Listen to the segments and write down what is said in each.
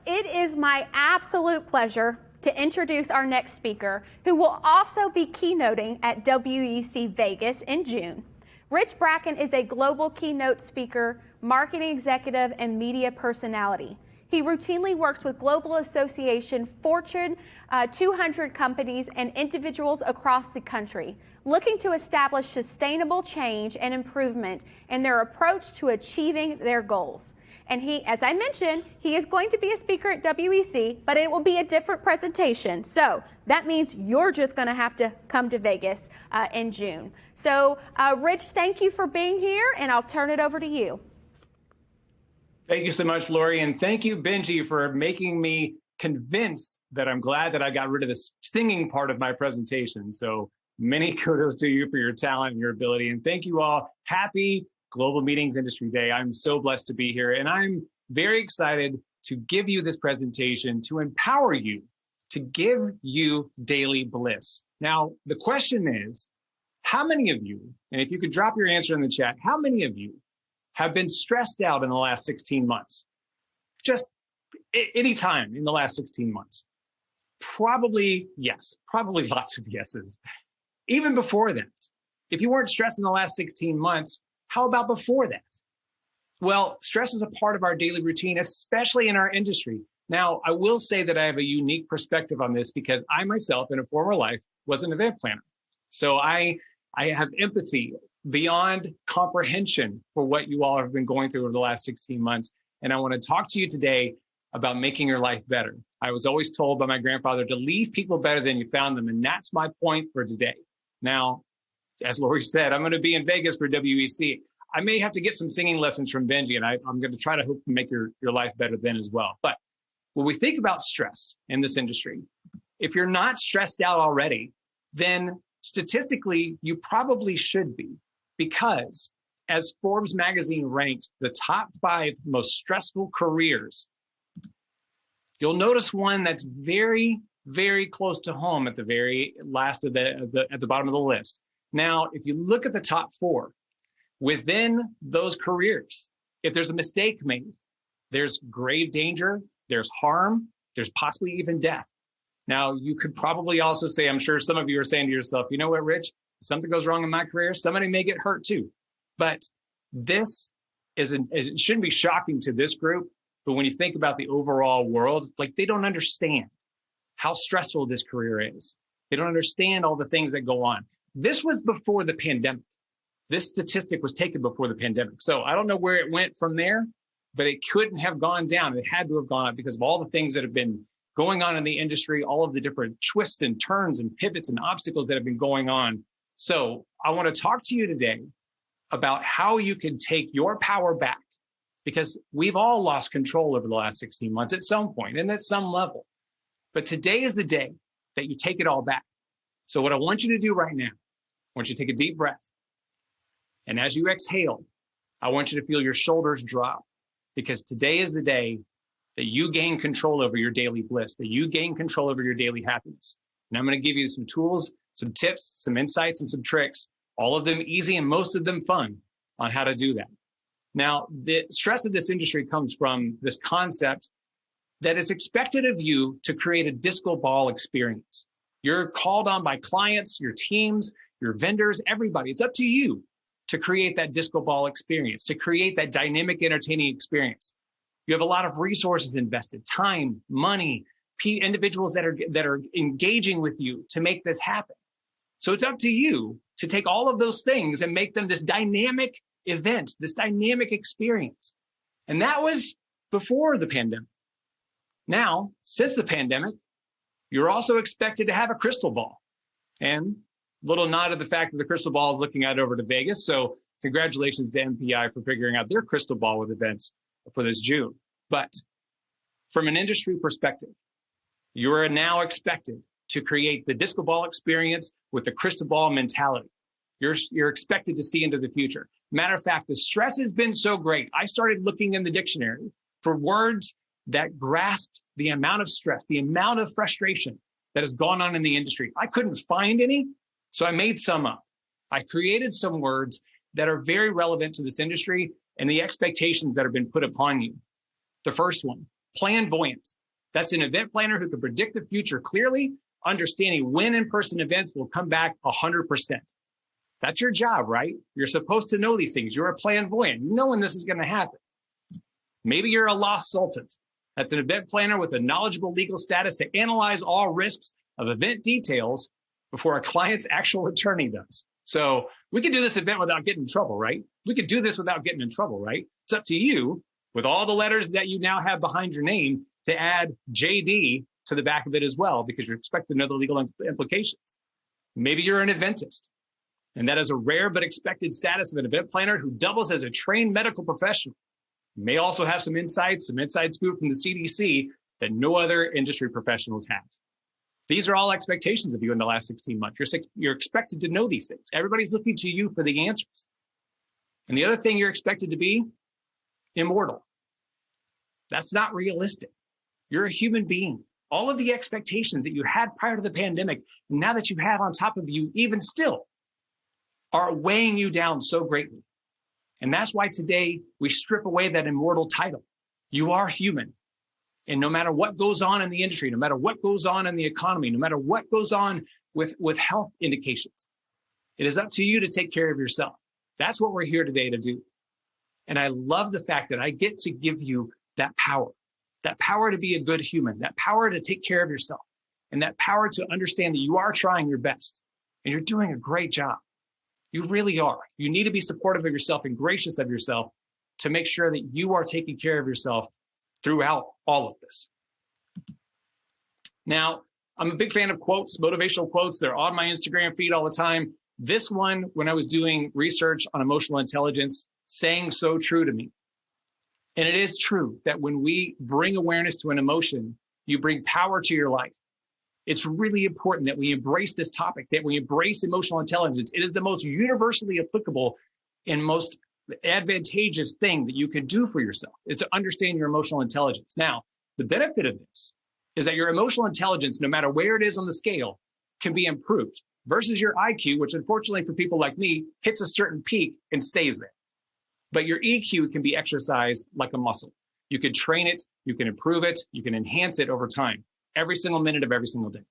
it is my absolute pleasure to introduce our next speaker, who will also be keynoting at WEC Vegas in June. Rich Bracken is a global keynote speaker, marketing executive, and media personality. He routinely works with Global Association Fortune 200 companies and individuals across the country, looking to establish sustainable change and improvement in their approach to achieving their goals. And he, as I mentioned, he is going to be a speaker at WEC, but it will be a different presentation. So that means you're just going to have to come to Vegas in June. So Rich, thank you for being here, and I'll turn it over to you. Thank you so much, Lori, and thank you, Benji, for making me convinced that I'm glad that I got rid of the singing part of my presentation. So many kudos to you for your talent and your ability, and thank you all. Happy Global Meetings Industry Day. I'm so blessed to be here, and I'm very excited to give you this presentation to empower you, to give you daily bliss. Now, the question is, how many of you, and if you could drop your answer in the chat, how many of you have been stressed out in the last 16 months? Just any time in the last 16 months? Probably yes, probably lots of yeses. Even before that, if you weren't stressed in the last 16 months, how about before that? Well, stress is a part of our daily routine, especially in our industry. Now, I will say that I have a unique perspective on this because I myself, in a former life, was an event planner. So I have empathy beyond comprehension for what you all have been going through over the last 16 months. And I want to talk to you today about making your life better. I was always told by my grandfather to leave people better than you found them. And that's my point for today. Now, as Lori said, I'm going to be in Vegas for WEC. I may have to get some singing lessons from Benji, and I'm going to try to hope to make your life better then as well. But when we think about stress in this industry, if you're not stressed out already, then statistically, you probably should be, because as Forbes magazine ranked the top 5 most stressful careers, you'll notice one that's very, very close to home at the very last of at the bottom of the list. Now, if you look at the top 4, within those careers, if there's a mistake made, there's grave danger, there's harm, there's possibly even death. Now, you could probably also say, I'm sure some of you are saying to yourself, you know what, Rich, if something goes wrong in my career, somebody may get hurt too. But this it shouldn't be shocking to this group, but when you think about the overall world, like, they don't understand how stressful this career is. They don't understand all the things that go on. This was before the pandemic. This statistic was taken before the pandemic. So I don't know where it went from there, but it couldn't have gone down. It had to have gone up because of all the things that have been going on in the industry, all of the different twists and turns and pivots and obstacles that have been going on. So I want to talk to you today about how you can take your power back, because we've all lost control over the last 16 months at some point and at some level. But today is the day that you take it all back. So what I want you to do right now, I want you to take a deep breath. And as you exhale, I want you to feel your shoulders drop, because today is the day that you gain control over your daily bliss, that you gain control over your daily happiness. And I'm going to give you some tools, some tips, some insights, and some tricks, all of them easy and most of them fun, on how to do that. Now, the stress of this industry comes from this concept that it's expected of you to create a disco ball experience. You're called on by clients, your teams, your vendors, everybody. It's up to you to create that disco ball experience, to create that dynamic, entertaining experience. You have a lot of resources invested, time, money, individuals that are engaging with you to make this happen. So it's up to you to take all of those things and make them this dynamic event, this dynamic experience. And that was before the pandemic. Now, since the pandemic, you're also expected to have a crystal ball. And little nod at the fact that the crystal ball is looking out over to Vegas. So congratulations to MPI for figuring out their crystal ball with events for this June. But from an industry perspective, you are now expected to create the disco ball experience with the crystal ball mentality. You're expected to see into the future. Matter of fact, the stress has been so great. I started looking in the dictionary for words that grasped the amount of stress, the amount of frustration that has gone on in the industry. I couldn't find any, so I made some up. I created some words that are very relevant to this industry and the expectations that have been put upon you. The first one, Planvoyant. That's an event planner who can predict the future clearly, understanding when in-person events will come back 100%. That's your job, right? You're supposed to know these things. You're a planvoyant. You know when this is going to happen. Maybe you're a law consultant. That's an event planner with a knowledgeable legal status to analyze all risks of event details before a client's actual attorney does. So we can do this event without getting in trouble, right? We could do this without getting in trouble, right? It's up to you, with all the letters that you now have behind your name, to add JD to the back of it as well, because you're expected to know the legal implications. Maybe you're an eventist, and that is a rare but expected status of an event planner who doubles as a trained medical professional. You may also have some inside scoop from the CDC that no other industry professionals have. These are all expectations of you in the last 16 months. You're expected to know these things. Everybody's looking to you for the answers. And the other thing, you're expected to be immortal. That's not realistic. You're a human being. All of the expectations that you had prior to the pandemic, now that you have on top of you, even still, are weighing you down so greatly. And that's why today we strip away that immortal title. You are human. And no matter what goes on in the industry, no matter what goes on in the economy, no matter what goes on with health indications, it is up to you to take care of yourself. That's what we're here today to do. And I love the fact that I get to give you that power to be a good human, that power to take care of yourself, and that power to understand that you are trying your best and you're doing a great job. You really are. You need to be supportive of yourself and gracious of yourself to make sure that you are taking care of yourself throughout all of this. Now, I'm a big fan of quotes, motivational quotes. They're on my Instagram feed all the time. This one, when I was doing research on emotional intelligence, sang so true to me. And it is true that when we bring awareness to an emotion, you bring power to your life. It's really important that we embrace this topic, that we embrace emotional intelligence. It is the most universally applicable and most advantageous thing that you can do for yourself, is to understand your emotional intelligence. Now, the benefit of this is that your emotional intelligence, no matter where it is on the scale, can be improved versus your IQ, which unfortunately for people like me, hits a certain peak and stays there. But your EQ can be exercised like a muscle. You can train it, you can improve it, you can enhance it over time, every single minute of every single day.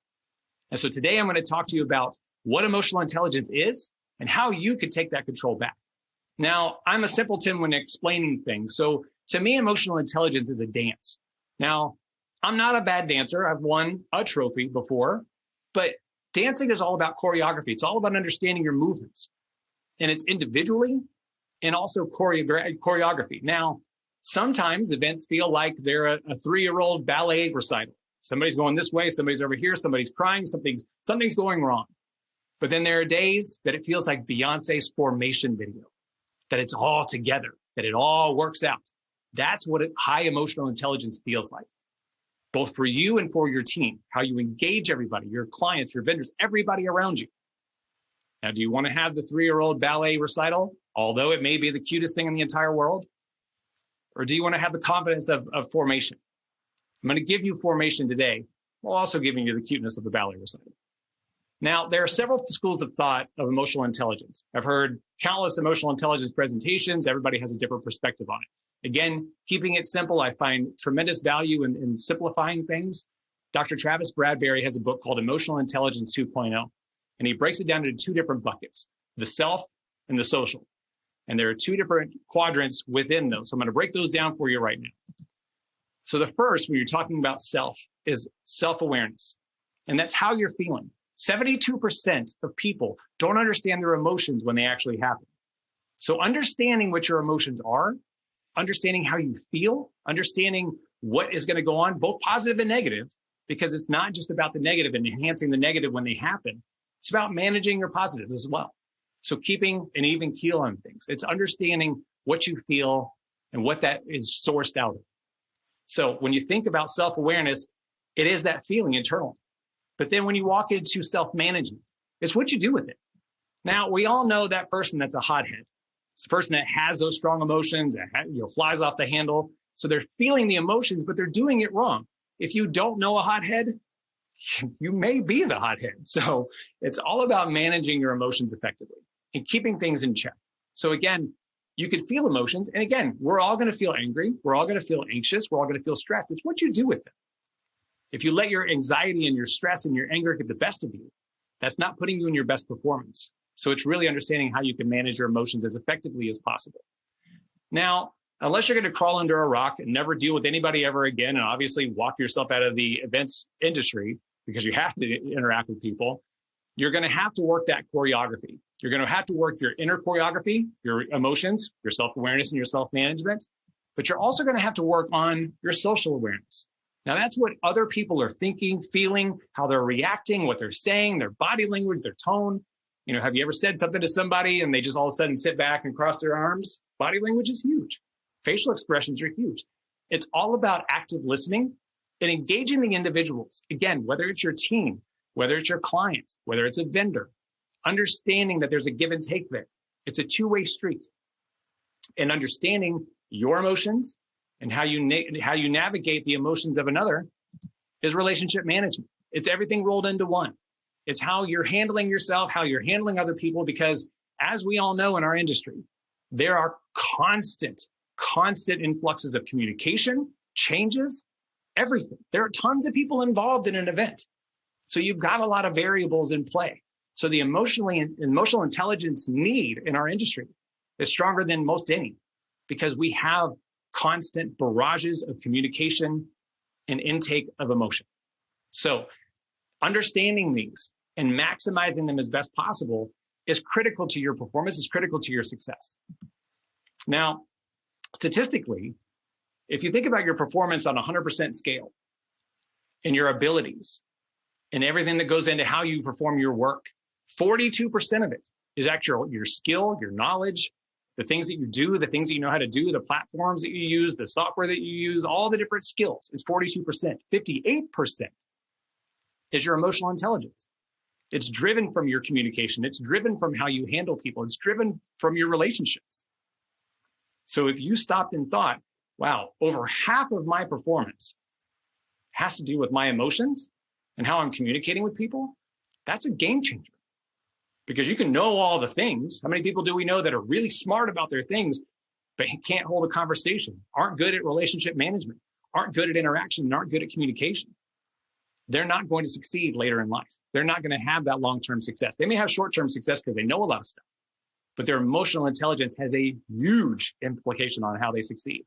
And so today I'm going to talk to you about what emotional intelligence is and how you could take that control back. Now, I'm a simpleton when explaining things. So to me, emotional intelligence is a dance. Now, I'm not a bad dancer. I've won a trophy before, but dancing is all about choreography. It's all about understanding your movements, and it's individually and also choreography. Now, sometimes events feel like they're a 3-year-old ballet recital. Somebody's going this way, somebody's over here, somebody's crying, something's going wrong. But then there are days that it feels like Beyonce's Formation video, that it's all together, that it all works out. That's what high emotional intelligence feels like, both for you and for your team, how you engage everybody, your clients, your vendors, everybody around you. Now, do you want to have the 3-year-old ballet recital, although it may be the cutest thing in the entire world? Or do you want to have the confidence of formation? I'm going to give you formation today, while also giving you the cuteness of the ballet recital. Now, there are several schools of thought of emotional intelligence. I've heard countless emotional intelligence presentations. Everybody has a different perspective on it. Again, keeping it simple, I find tremendous value in simplifying things. Dr. Travis Bradberry has a book called Emotional Intelligence 2.0, and he breaks it down into 2 different buckets, the self and the social. And there are 2 different quadrants within those. So I'm going to break those down for you right now. So the first, when you're talking about self, is self-awareness. And that's how you're feeling. 72% of people don't understand their emotions when they actually happen. So understanding what your emotions are, understanding how you feel, understanding what is going to go on, both positive and negative, because it's not just about the negative and enhancing the negative when they happen. It's about managing your positives as well. So keeping an even keel on things. It's understanding what you feel and what that is sourced out of. So when you think about self-awareness, it is that feeling internal. But then when you walk into self-management, it's what you do with it. Now, we all know that person that's a hothead. It's the person that has those strong emotions, that flies off the handle. So they're feeling the emotions, but they're doing it wrong. If you don't know a hothead, you may be the hothead. So it's all about managing your emotions effectively and keeping things in check. So again, you could feel emotions. And again, we're all going to feel angry. We're all going to feel anxious. We're all going to feel stressed. It's what you do with it. If you let your anxiety and your stress and your anger get the best of you, that's not putting you in your best performance. So it's really understanding how you can manage your emotions as effectively as possible. Now, unless you're going to crawl under a rock and never deal with anybody ever again, and obviously walk yourself out of the events industry because you have to interact with people, you're going to have to work that choreography. You're going to have to work your inner choreography, your emotions, your self-awareness, and your self-management. But you're also going to have to work on your social awareness. Now, that's what other people are thinking, feeling, how they're reacting, what they're saying, their body language, their tone. You know, have you ever said something to somebody and they just all of a sudden sit back and cross their arms? Body language is huge. Facial expressions are huge. It's all about active listening and engaging the individuals. Again, whether it's your team, whether it's your client, whether it's a vendor, understanding that there's a give and take there. It's a two-way street. And understanding your emotions and how you navigate the emotions of another is relationship management. It's everything rolled into one. It's how you're handling yourself, how you're handling other people, because as we all know in our industry, there are constant influxes of communication, changes, everything. There are tons of people involved in an event. So you've got a lot of variables in play. So the emotional intelligence need in our industry is stronger than most any, because we have constant barrages of communication and intake of emotion. So understanding these and maximizing them as best possible is critical to your performance, is critical to your success. Now, statistically, if you think about your performance on a 100% scale and your abilities and everything that goes into how you perform your work, 42% of it is actually your skill, your knowledge, the things that you do, the things that you know how to do, the platforms that you use, the software that you use, all the different skills is 42%. 58% is your emotional intelligence. It's driven from your communication. It's driven from how you handle people. It's driven from your relationships. So if you stopped and thought, wow, over half of my performance has to do with my emotions and how I'm communicating with people, that's a game changer. Because you can know all the things. How many people do we know that are really smart about their things, but can't hold a conversation, aren't good at relationship management, aren't good at interaction, and aren't good at communication? They're not going to succeed later in life. They're not going to have that long-term success. They may have short-term success because they know a lot of stuff, but their emotional intelligence has a huge implication on how they succeed.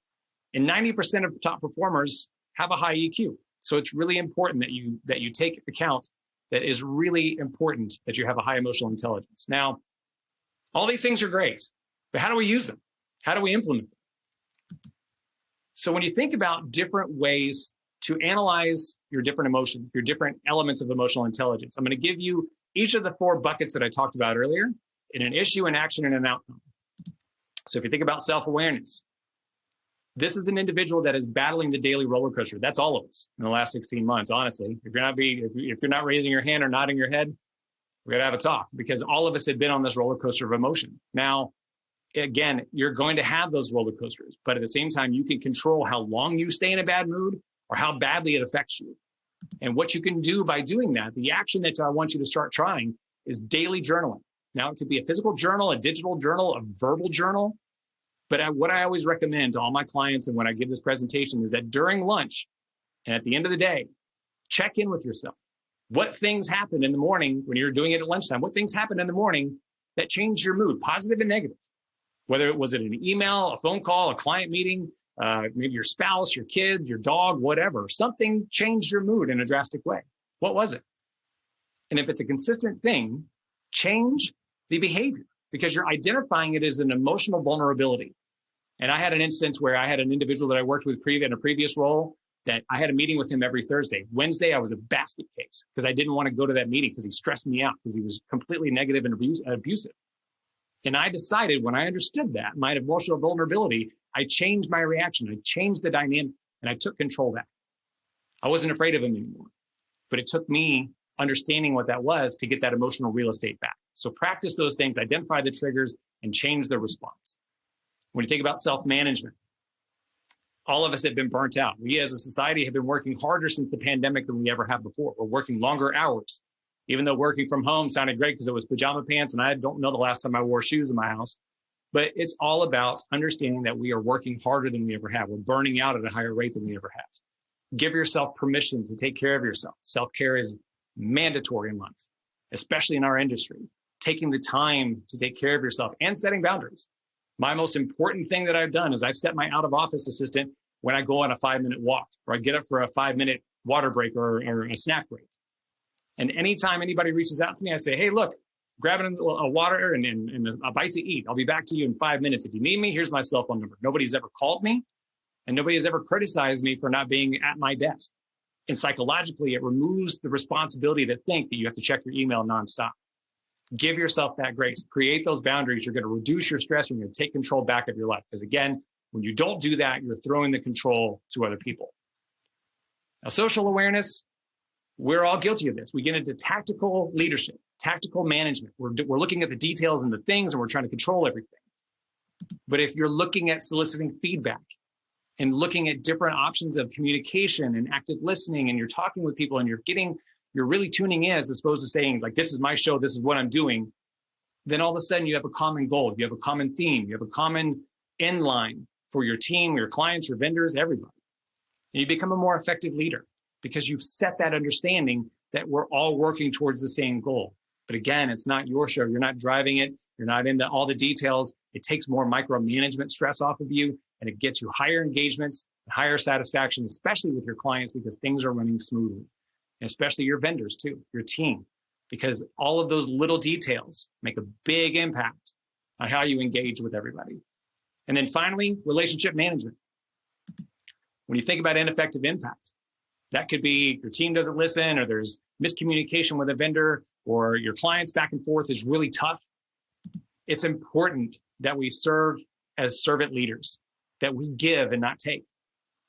And 90% of top performers have a high EQ. So it's really important that you take account that is really important that you have a high emotional intelligence. Now, all these things are great, but how do we use them? How do we implement them? So when you think about different ways to analyze your different emotions, your different elements of emotional intelligence, I'm going to give you each of the 4 buckets that I talked about earlier in an issue, an action, and an outcome. So if you think about self-awareness, this is an individual that is battling the daily roller coaster. That's all of us in the last 16 months, honestly. If you're not raising your hand or nodding your head, we're going to have a talk, because all of us have been on this roller coaster of emotion. Now, again, you're going to have those roller coasters, but at the same time, you can control how long you stay in a bad mood or how badly it affects you. And what you can do by doing that, the action that I want you to start trying is daily journaling. Now, it could be a physical journal, a digital journal, a verbal journal. But what I always recommend to all my clients and when I give this presentation is that during lunch and at the end of the day, check in with yourself. What things happened in the morning when you're doing it at lunchtime? What things happened in the morning that changed your mood, positive and negative? Whether it was an email, a phone call, a client meeting, maybe your spouse, your kid, your dog, whatever. Something changed your mood in a drastic way. What was it? And if it's a consistent thing, change the behavior, because you're identifying it as an emotional vulnerability. And I had an instance where I had an individual that I worked with in a previous role that I had a meeting with him every Thursday. Wednesday, I was a basket case because I didn't want to go to that meeting because he stressed me out because he was completely negative and abusive. And I decided, when I understood that, my emotional vulnerability, I changed my reaction. I changed the dynamic and I took control back. I wasn't afraid of him anymore, but it took me understanding what that was to get that emotional real estate back. So practice those things, identify the triggers, and change the response. When you think about self-management, all of us have been burnt out. We as a society have been working harder since the pandemic than we ever have before. We're working longer hours. Even though working from home sounded great because it was pajama pants and I don't know the last time I wore shoes in my house, But it's all about understanding that we are working harder than we ever have. We're burning out at a higher rate than we ever have. Give yourself permission to take care of yourself. Self-care is mandatory in life, especially in our industry. Taking the time to take care of yourself and setting boundaries. My most important thing that I've done is I've set my out of office assistant when I go on a 5-minute walk, or I get up for a 5-minute water break or a snack break. And anytime anybody reaches out to me, I say, hey, look, grab a water and a bite to eat. I'll be back to you in 5 minutes. If you need me, here's my cell phone number. Nobody's ever called me, and nobody has ever criticized me for not being at my desk. And psychologically, it removes the responsibility to think that you have to check your email nonstop. Give yourself that grace. Create those boundaries. You're going to reduce your stress. You're going to take control back of your life. Because again, when you don't do that, you're throwing the control to other people. Now, social awareness, we're all guilty of this. We get into tactical leadership, tactical management. We're looking at the details and the things, and we're trying to control everything. But if you're looking at soliciting feedback and looking at different options of communication and active listening, and you're talking with people and you're really tuning in as opposed to saying, like, this is my show, this is what I'm doing, then all of a sudden you have a common goal, you have a common theme, you have a common end line for your team, your clients, your vendors, everybody. And you become a more effective leader because you've set that understanding that we're all working towards the same goal. But again, it's not your show. You're not driving it. You're not into all the details. It takes more micromanagement stress off of you, and it gets you higher engagements, higher satisfaction, especially with your clients, because things are running smoothly. And especially your vendors too, your team, because all of those little details make a big impact on how you engage with everybody. And then finally, relationship management. When you think about ineffective impact, that could be your team doesn't listen, or there's miscommunication with a vendor, or your clients back and forth is really tough. It's important that we serve as servant leaders, that we give and not take.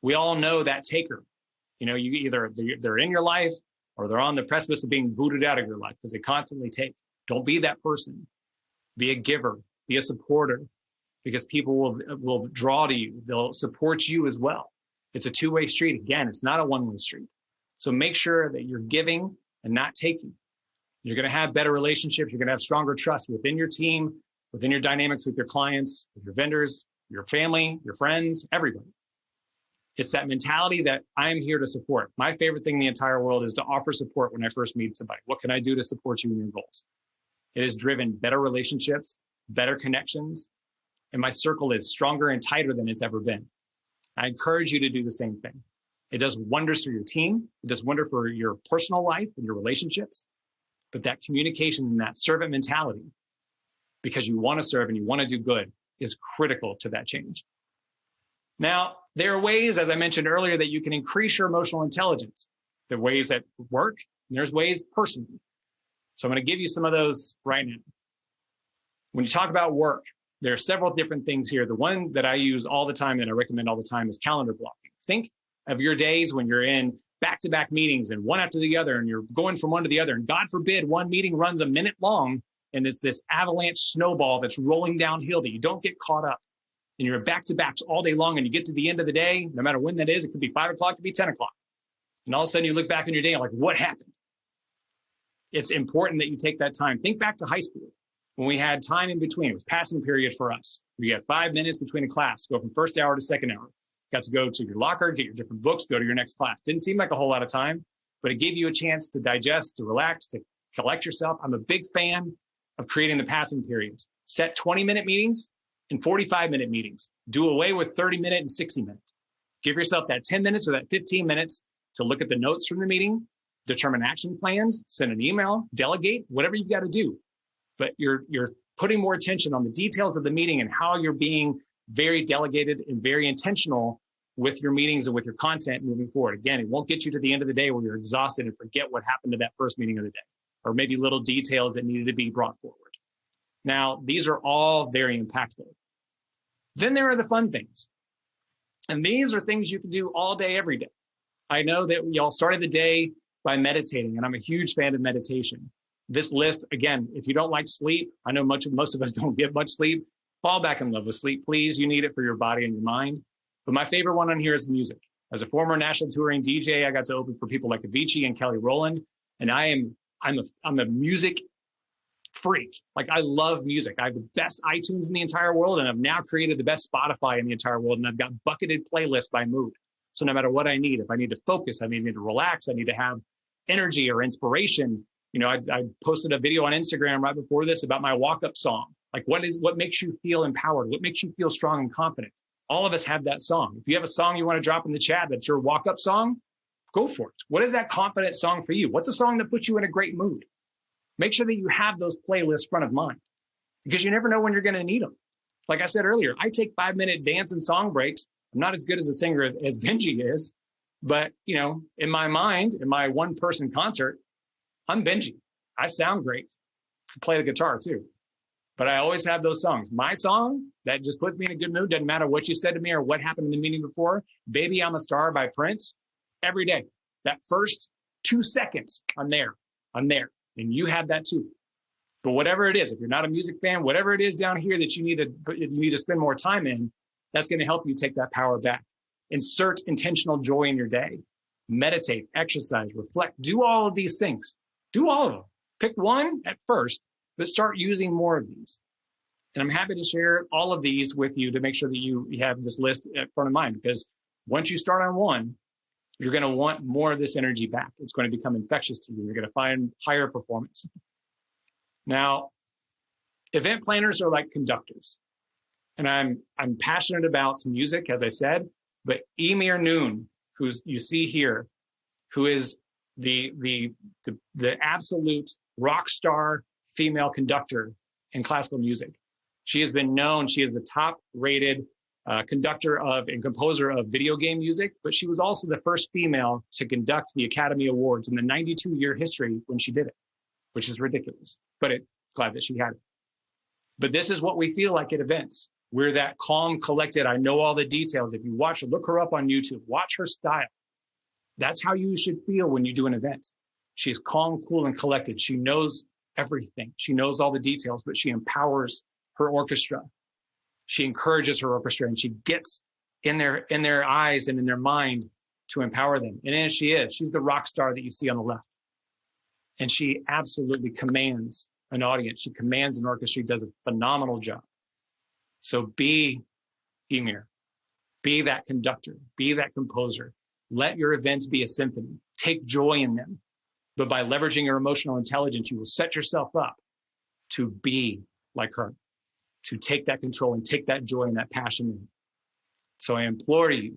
We all know that taker. You know, you either they're in your life or they're on the precipice of being booted out of your life because they constantly take. Don't be that person. Be a giver, be a supporter, because people will draw to you. They'll support you as well. It's a two-way street. Again, it's not a one-way street. So make sure that you're giving and not taking. You're going to have better relationships. You're going to have stronger trust within your team, within your dynamics with your clients, with your vendors, your family, your friends, everybody. It's that mentality that I'm here to support. My favorite thing in the entire world is to offer support when I first meet somebody. What can I do to support you in your goals? It has driven better relationships, better connections, and my circle is stronger and tighter than it's ever been. I encourage you to do the same thing. It does wonders for your team. It does wonder for your personal life and your relationships. But that communication and that servant mentality, because you want to serve and you want to do good, is critical to that change. Now, there are ways, as I mentioned earlier, that you can increase your emotional intelligence. There are ways that work, and there's ways personally. So I'm going to give you some of those right now. When you talk about work, there are several different things here. The one that I use all the time, that I recommend all the time, is calendar blocking. Think of your days when you're in back-to-back meetings and one after the other, and you're going from one to the other. And God forbid, one meeting runs a minute long, and it's this avalanche snowball that's rolling downhill that you don't get caught up. And you're back-to-backs all day long, and you get to the end of the day, no matter when that is, it could be 5 o'clock, it could be 10 o'clock. And all of a sudden you look back on your day and like, what happened? It's important that you take that time. Think back to high school when we had time in between. It was passing period for us. We had 5 minutes between a class, go from first hour to second hour. Got to go to your locker, get your different books, go to your next class. Didn't seem like a whole lot of time, but it gave you a chance to digest, to relax, to collect yourself. I'm a big fan of creating the passing periods. Set 20-minute meetings and 45-minute meetings. Do away with 30-minute and 60-minute. Give yourself that 10 minutes or that 15 minutes to look at the notes from the meeting, determine action plans, send an email, delegate, whatever you've got to do. But you're putting more attention on the details of the meeting and how you're being very delegated and very intentional with your meetings and with your content moving forward. Again, it won't get you to the end of the day where you're exhausted and forget what happened to that first meeting of the day, or maybe little details that needed to be brought forward. Now, these are all very impactful. Then there are the fun things. And these are things you can do all day, every day. I know that y'all started the day by meditating, and I'm a huge fan of meditation. This list, again, if you don't like sleep, I know most of us don't get much sleep, fall back in love with sleep, please. You need it for your body and your mind. But my favorite one on here is music. As a former national touring DJ, I got to open for people like Avicii and Kelly Rowland. And I'm a music freak. Like, I love music. I have the best iTunes in the entire world, and I've now created the best Spotify in the entire world, and I've got bucketed playlists by mood. So no matter what I need, if I need to focus, I need to relax, I need to have energy or inspiration. You know, I posted a video on Instagram right before this about my walk-up song. Like, what makes you feel empowered? What makes you feel strong and confident? All of us have that song. If you have a song you want to drop in the chat that's your walk-up song, go for it. What is that confident song for you? What's a song that puts you in a great mood? Make sure that you have those playlists front of mind, because you never know when you're going to need them. Like I said earlier, I take 5-minute dance and song breaks. I'm not as good as a singer as Benji is, but you know, in my mind, in my one-person concert, I'm Benji. I sound great. I play the guitar too, but I always have those songs. My song that just puts me in a good mood, doesn't matter what you said to me or what happened in the meeting before. Baby, I'm a Star by Prince. Every day, that first 2 seconds, I'm there. And you have that too. But whatever it is, if you're not a music fan, whatever it is down here that you need to spend more time in, that's going to help you take that power back. Insert intentional joy in your day. Meditate, exercise, reflect. Do all of these things. Do all of them. Pick one at first, but start using more of these. And I'm happy to share all of these with you to make sure that you have this list at front of mind, because once you start on one, you're going to want more of this energy back. It's going to become infectious to you. You're going to find higher performance. Now, event planners are like conductors. And I'm passionate about music, as I said, but Emir Noon, who's you see here, who is the absolute rock star female conductor in classical music. She has been known, she is the top rated conductor of and composer of video game music, but she was also the first female to conduct the Academy Awards in the 92-year history when she did it, which is ridiculous, but it's glad that she had it. But this is what we feel like at events. We're that calm, collected, I know all the details. If you watch her, look her up on YouTube, watch her style. That's how you should feel when you do an event. She's calm, cool, and collected. She knows everything. She knows all the details, but she empowers her orchestra. She encourages her orchestra, and she gets in their eyes and in their mind to empower them. And as she is, she's the rock star that you see on the left. And she absolutely commands an audience. She commands an orchestra. She does a phenomenal job. So be Emir, be that conductor, be that composer. Let your events be a symphony. Take joy in them. But by leveraging your emotional intelligence, you will set yourself up to be like her, to take that control and take that joy and that passion in. So I implore you,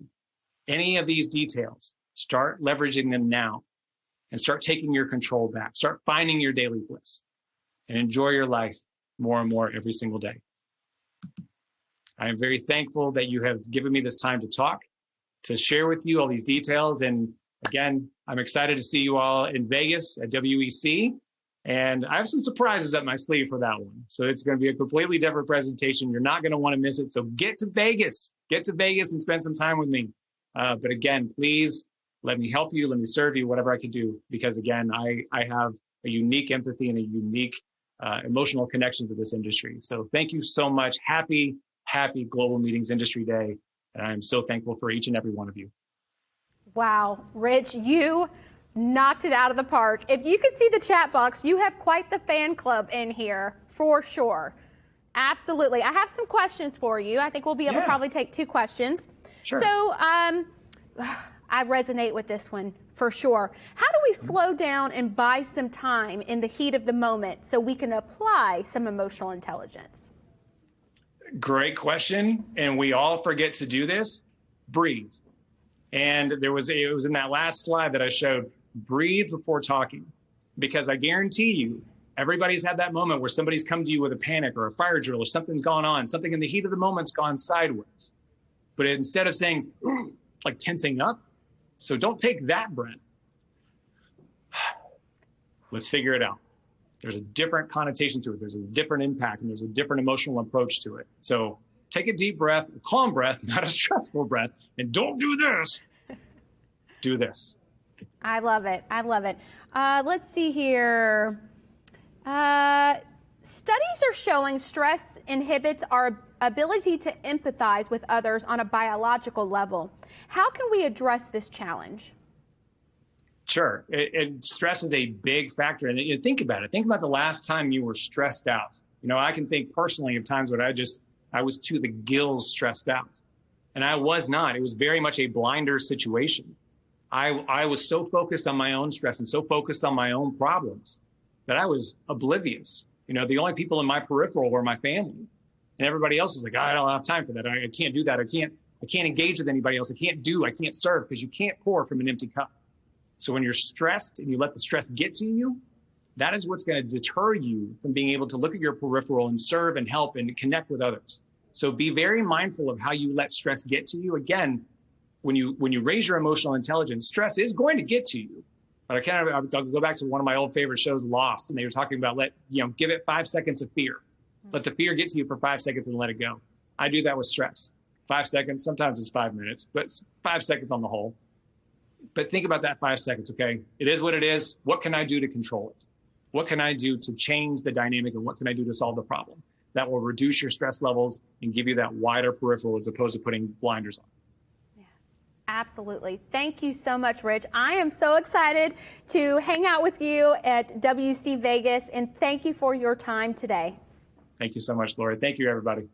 any of these details, start leveraging them now and start taking your control back. Start finding your daily bliss and enjoy your life more and more every single day. I am very thankful that you have given me this time to talk, to share with you all these details. And again, I'm excited to see you all in Vegas at WEC. And I have some surprises up my sleeve for that one. So it's going to be a completely different presentation. You're not going to want to miss it. So get to Vegas and spend some time with me. But again, please let me help you. Let me serve you, whatever I can do. Because again, I have a unique empathy and a unique emotional connection to this industry. So thank you so much. Happy Global Meetings Industry Day. And I'm so thankful for each and every one of you. Wow, Rich, you knocked it out of the park. If you could see the chat box, you have quite the fan club in here, for sure. Absolutely. I have some questions for you. I think we'll be able to probably take 2 questions. Sure. So I resonate with this one, for sure. How do we slow down and buy some time in the heat of the moment so we can apply some emotional intelligence? Great question. And we all forget to do this. Breathe. And it was in that last slide that I showed, breathe before talking, because I guarantee you, everybody's had that moment where somebody's come to you with a panic or a fire drill or something's gone on, something in the heat of the moment's gone sideways. But instead of saying, like tensing up, so don't take that breath. Let's figure it out. There's a different connotation to it. There's a different impact, and there's a different emotional approach to it. So take a deep breath, a calm breath, not a stressful breath, and don't do this. Do this. I love it. I love it. Let's see here. Studies are showing stress inhibits our ability to empathize with others on a biological level. How can we address this challenge? Sure. Stress is a big factor. And think about it. Think about the last time you were stressed out. I can think personally of times when I was to the gills stressed out. And I was not. It was very much a blinder situation. I was so focused on my own stress and so focused on my own problems that I was oblivious. The only people in my peripheral were my family. And everybody else was like, I don't have time for that. I can't do that. I can't engage with anybody else. I can't serve, because you can't pour from an empty cup. So when you're stressed and you let the stress get to you, that is what's going to deter you from being able to look at your peripheral and serve and help and connect with others. So be very mindful of how you let stress get to you. Again, when you raise your emotional intelligence, stress is going to get to you. But I'll go back to one of my old favorite shows, Lost, and they were talking about give it 5 seconds of fear. Let the fear get to you for 5 seconds and let it go. I do that with stress. 5 seconds, sometimes it's 5 minutes, but it's 5 seconds on the whole. But think about that 5 seconds, okay? It is what it is. What can I do to control it? What can I do to change the dynamic, and what can I do to solve the problem? That will reduce your stress levels and give you that wider peripheral as opposed to putting blinders on. Yeah, absolutely. Thank you so much, Rich. I am so excited to hang out with you at WC Vegas, and thank you for your time today. Thank you so much, Lori. Thank you, everybody.